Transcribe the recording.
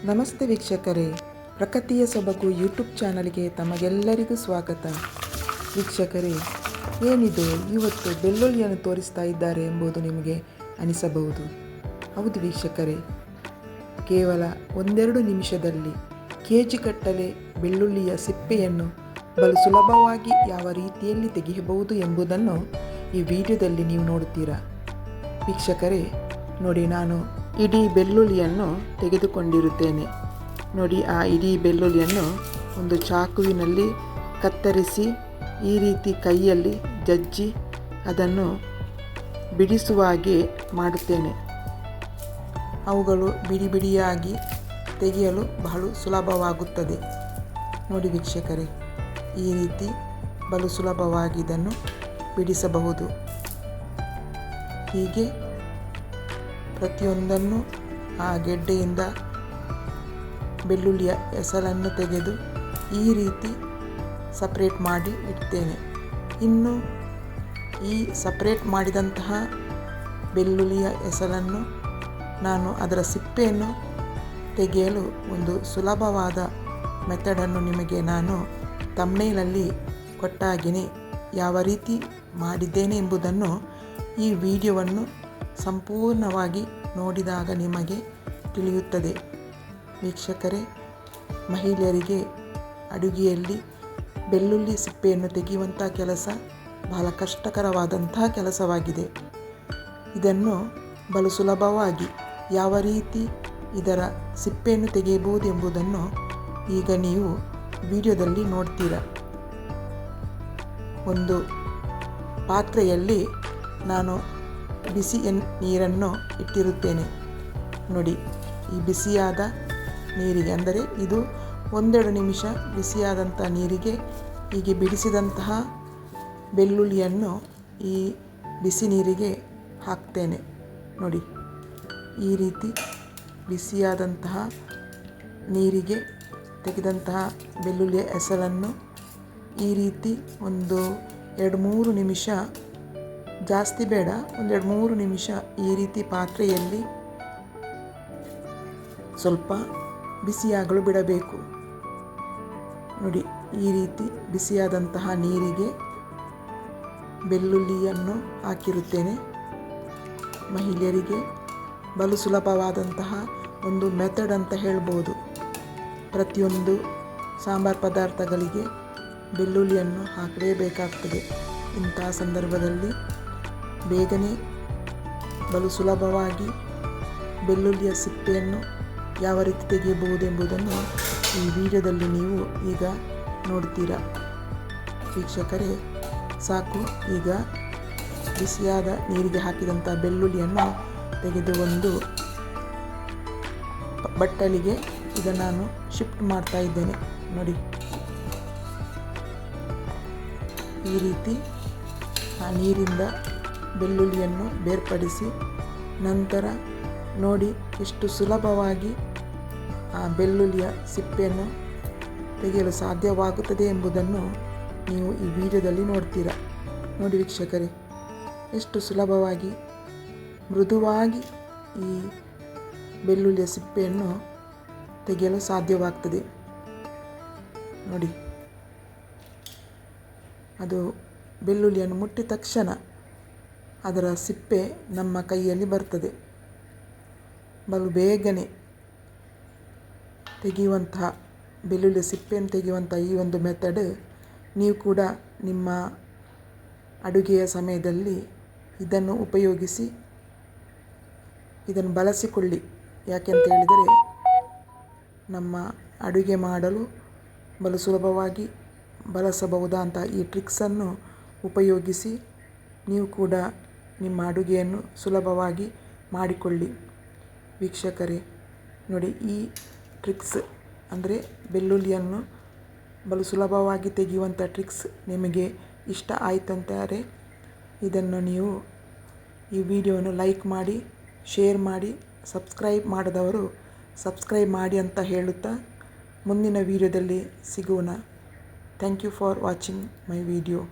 ನಮಸ್ತೆ ವೀಕ್ಷಕರೇ, ಪ್ರಕೃತಿಯ ಸೊಬಗು ಯೂಟ್ಯೂಬ್ ಚಾನಲ್ಗೆ ತಮಗೆಲ್ಲರಿಗೂ ಸ್ವಾಗತ. ವೀಕ್ಷಕರೇ, ಏನಿದು ಇವತ್ತು ಬೆಳ್ಳುಳ್ಳಿಯನ್ನು ತೋರಿಸ್ತಾ ಇದ್ದಾರೆ ಎಂಬುದು ನಿಮಗೆ ಅನಿಸಬಹುದು. ಹೌದು ವೀಕ್ಷಕರೇ, ಕೇವಲ ಒಂದೆರಡು ನಿಮಿಷದಲ್ಲಿ ಕೆಜಿ ಗಟ್ಟಲೆ ಬೆಳ್ಳುಳ್ಳಿಯ ಸಿಪ್ಪೆಯನ್ನು ಬಲು ಸುಲಭವಾಗಿ ಯಾವ ರೀತಿಯಲ್ಲಿ ತೆಗೆಯಬಹುದು ಎಂಬುದನ್ನು ಈ ವಿಡಿಯೋದಲ್ಲಿ ನೀವು ನೋಡುತ್ತೀರಾ. ವೀಕ್ಷಕರೇ ನೋಡಿ, ನಾನು ಇಡೀ ಬೆಳ್ಳುಳ್ಳಿಯನ್ನು ತೆಗೆದುಕೊಂಡಿರುತ್ತೇನೆ. ನೋಡಿ, ಆ ಇಡೀ ಬೆಳ್ಳುಳ್ಳಿಯನ್ನು ಒಂದು ಚಾಕುವಿನಲ್ಲಿ ಕತ್ತರಿಸಿ ಈ ರೀತಿ ಕೈಯಲ್ಲಿ ಜಜ್ಜಿ ಅದನ್ನು ಬಿಡಿಸುವ ಹಾಗೆ ಮಾಡುತ್ತೇನೆ. ಅವುಗಳು ಬಿಡಿ ಬಿಡಿಯಾಗಿ ತೆಗೆಯಲು ಬಹಳ ಸುಲಭವಾಗುತ್ತದೆ. ನೋಡಿ ವೀಕ್ಷಕರೇ, ಈ ರೀತಿ ಬಲು ಸುಲಭವಾಗಿ ಇದನ್ನು ಬಿಡಿಸಬಹುದು. ಹೀಗೆ ಪ್ರತಿಯೊಂದನ್ನು ಆ ಗೆಡ್ಡೆಯಿಂದ ಬೆಳ್ಳುಳ್ಳಿಯ ಎಸಳನ್ನು ತೆಗೆದು ಈ ರೀತಿ ಸಪ್ರೇಟ್ ಮಾಡಿ ಇಡ್ತೇನೆ. ಇನ್ನು ಈ ಸಪ್ರೇಟ್ ಮಾಡಿದಂತಹ ಬೆಳ್ಳುಳ್ಳಿಯ ಎಸಳನ್ನು ನಾನು ಅದರ ಸಿಪ್ಪೆಯನ್ನು ತೆಗೆಯಲು ಒಂದು ಸುಲಭವಾದ ಮೆಥಡನ್ನು ನಿಮಗೆ ನಾನು ಥಂಬ್ನೇಲಲ್ಲಿ ಕೊಟ್ಟಾಗಿನೇ ಯಾವ ರೀತಿ ಮಾಡಿದ್ದೇನೆ ಎಂಬುದನ್ನು ಈ ವಿಡಿಯೋವನ್ನು ಸಂಪೂರ್ಣವಾಗಿ ನೋಡಿದಾಗ ನಿಮಗೆ ತಿಳಿಯುತ್ತದೆ. ವೀಕ್ಷಕರೇ, ಮಹಿಳೆಯರಿಗೆ ಅಡುಗೆಯಲ್ಲಿ ಬೆಳ್ಳುಳ್ಳಿ ಸಿಪ್ಪೆಯನ್ನು ತೆಗೆಯುವಂಥ ಕೆಲಸ ಬಹಳ ಕಷ್ಟಕರವಾದಂತಹ ಕೆಲಸವಾಗಿದೆ. ಇದನ್ನು ಬಲು ಸುಲಭವಾಗಿ ಯಾವ ರೀತಿ ಇದರ ಸಿಪ್ಪೆಯನ್ನು ತೆಗೆಯಬಹುದು ಎಂಬುದನ್ನು ಈಗ ನೀವು ವಿಡಿಯೋದಲ್ಲಿ ನೋಡ್ತೀರಾ. ಒಂದು ಪಾತ್ರೆಯಲ್ಲಿ ನಾನು ಬಿಸಿ ನೀರನ್ನು ಇಟ್ಟಿರುತ್ತೇನೆ. ನೋಡಿ, ಈ ಬಿಸಿಯಾದ ನೀರಿಗೆ, ಅಂದರೆ ಇದು ಒಂದೆರಡು ನಿಮಿಷ ಬಿಸಿಯಾದಂಥ ನೀರಿಗೆ ಹೀಗೆ ಬಿಡಿಸಿದಂತಹ ಬೆಳ್ಳುಳ್ಳಿಯನ್ನು ಈ ಬಿಸಿ ನೀರಿಗೆ ಹಾಕ್ತೇನೆ. ನೋಡಿ, ಈ ರೀತಿ ಬಿಸಿಯಾದಂತಹ ನೀರಿಗೆ ತೆಗೆದಂತಹ ಬೆಳ್ಳುಳ್ಳಿಯ ಎಸಳನ್ನು ಈ ರೀತಿ ಒಂದು 2-3 ನಿಮಿಷ, ಜಾಸ್ತಿ ಬೇಡ, 2-3 ನಿಮಿಷ ಈ ರೀತಿ ಪಾತ್ರೆಯಲ್ಲಿ ಸ್ವಲ್ಪ ಬಿಸಿಯಾಗಲು ಬಿಡಬೇಕು. ನೋಡಿ, ಈ ರೀತಿ ಬಿಸಿಯಾದಂತಹ ನೀರಿಗೆ ಬೆಳ್ಳುಳ್ಳಿಯನ್ನು ಹಾಕಿರುತ್ತೇನೆ. ಮಹಿಳೆಯರಿಗೆ ಬಲು ಸುಲಭವಾದಂತಹ ಒಂದು ಮೆಥಡ್ ಅಂತ ಹೇಳ್ಬೋದು. ಪ್ರತಿಯೊಂದು ಸಾಂಬಾರು ಪದಾರ್ಥಗಳಿಗೆ ಬೆಳ್ಳುಳ್ಳಿಯನ್ನು ಹಾಕಲೇಬೇಕಾಗ್ತದೆ. ಇಂತಹ ಸಂದರ್ಭದಲ್ಲಿ ಬೇಗನೆ ಬಲು ಸುಲಭವಾಗಿ ಬೆಳ್ಳುಳ್ಳಿಯ ಸಿಪ್ಪೆಯನ್ನು ಯಾವ ರೀತಿ ತೆಗೆಯಬಹುದು ಎಂಬುದನ್ನು ಈ ವಿಡಿಯೋದಲ್ಲಿ ನೀವು ಈಗ ನೋಡ್ತೀರಾ. ವೀಕ್ಷಕರೇ, ಸಾಕು. ಈಗ ಬಿಸಿಯಾದ ನೀರಿಗೆ ಹಾಕಿದಂಥ ಬೆಳ್ಳುಳ್ಳಿಯನ್ನು ತೆಗೆದು ಒಂದು ಬಟ್ಟಲಿಗೆ ಇದನ್ನು ನಾನು ಶಿಫ್ಟ್ ಮಾಡ್ತಾ ಇದ್ದೇನೆ. ನೋಡಿ, ಈ ರೀತಿ ಆ ನೀರಿಂದ ಬೆಳ್ಳುಳ್ಳಿಯನ್ನು ಬೇರ್ಪಡಿಸಿ ನಂತರ ನೋಡಿ ಎಷ್ಟು ಸುಲಭವಾಗಿ ಆ ಬೆಳ್ಳುಳ್ಳಿಯ ಸಿಪ್ಪೆಯನ್ನು ತೆಗೆಯಲು ಸಾಧ್ಯವಾಗುತ್ತದೆ ಎಂಬುದನ್ನು ನೀವು ಈ ವಿಡಿಯೋದಲ್ಲಿ ನೋಡ್ತೀರಾ. ನೋಡಿ ವೀಕ್ಷಕರೇ, ಎಷ್ಟು ಸುಲಭವಾಗಿ ಮೃದುವಾಗಿ ಈ ಬೆಳ್ಳುಳ್ಳಿಯ ಸಿಪ್ಪೆಯನ್ನು ತೆಗೆಯಲು ಸಾಧ್ಯವಾಗ್ತದೆ. ನೋಡಿ, ಅದು ಬೆಳ್ಳುಳ್ಳಿಯನ್ನು ಮುಟ್ಟಿದ ತಕ್ಷಣ ಅದರ ಸಿಪ್ಪೆ ನಮ್ಮ ಕೈಯಲ್ಲಿ ಬರ್ತದೆ. ಬಲು ಬೇಗನೆ ತೆಗೆಯುವಂತಹ ಬೆಳ್ಳುಳ್ಳಿ ಸಿಪ್ಪೆಯನ್ನು ತೆಗೆಯುವಂಥ ಈ ಒಂದು ಮೆಥಡ್ ನೀವು ಕೂಡ ನಿಮ್ಮ ಅಡುಗೆಯ ಸಮಯದಲ್ಲಿ ಇದನ್ನು ಉಪಯೋಗಿಸಿ ಇದನ್ನು ಬಳಸಿಕೊಳ್ಳಿ. ಯಾಕೆಂತ ಹೇಳಿದರೆ ನಮ್ಮ ಅಡುಗೆ ಮಾಡಲು ಬಲು ಸುಲಭವಾಗಿ ಬಳಸಬಹುದಾದಂಥ ಈ ಟ್ರಿಕ್ಸನ್ನು ಉಪಯೋಗಿಸಿ ನೀವು ಕೂಡ ನಿಮ್ಮ ಅಡುಗೆಯನ್ನು ಸುಲಭವಾಗಿ ಮಾಡಿಕೊಳ್ಳಿ. ವೀಕ್ಷಕರೇ ನೋಡಿ, ಈ ಟ್ರಿಕ್ಸ್ ಅಂದರೆ ಬೆಳ್ಳುಳ್ಳಿಯನ್ನು ಬಲು ಸುಲಭವಾಗಿ ತೆಗೆಯುವಂಥ ಟ್ರಿಕ್ಸ್ ನಿಮಗೆ ಇಷ್ಟ ಆಯಿತಂತಾರೆ ಇದನ್ನು ನೀವು ಈ ವಿಡಿಯೋವನ್ನು ಲೈಕ್ ಮಾಡಿ, ಶೇರ್ ಮಾಡಿ, ಸಬ್ಸ್ಕ್ರೈಬ್ ಮಾಡದವರು ಸಬ್ಸ್ಕ್ರೈಬ್ ಮಾಡಿ ಅಂತ ಹೇಳುತ್ತಾ ಮುಂದಿನ ವಿಡಿಯೋದಲ್ಲಿ ಸಿಗೋಣ. Thank you for watching my video.